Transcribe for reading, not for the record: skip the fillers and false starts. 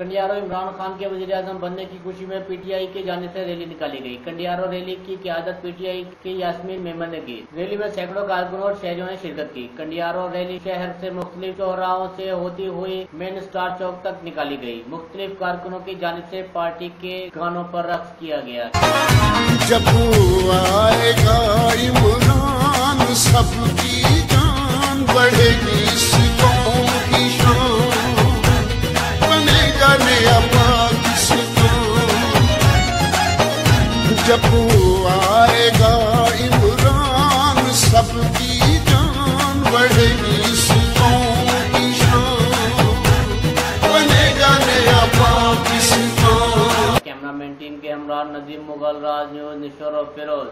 कंडियारो इमरान खान के वज़ीर-ए-आज़म बनने की खुशी में पीटीआई की जानिब से रैली निकाली गई। कंडियारो रैली की क़ियादत पीटीआई की यास्मीन मेमन ने की। रैली में सैकड़ों कारकुनों और शहरियों ने शिरकत की। कंडियारो रैली शहर से मुख्तलिफ चौराहों से होती हुई मेन स्टार चौक तक निकाली गई। मुख्तलिफ कारकुनों की जानिब से पार्टी के गानों पर रक्स किया गया। जब आएगा इमरान सबकी जान बढ़ेगी, इस कौम की शान बनेगा नया पाकिस्तान। जब आएगा इमरान सबकी जान बढ़ेगी, इस कौम की शान बनेगा नया पाकिस्तान। कैमरामैन टीम के हमरा नदीम मुगल, राज न्यूज़, निशोर और फिरोज।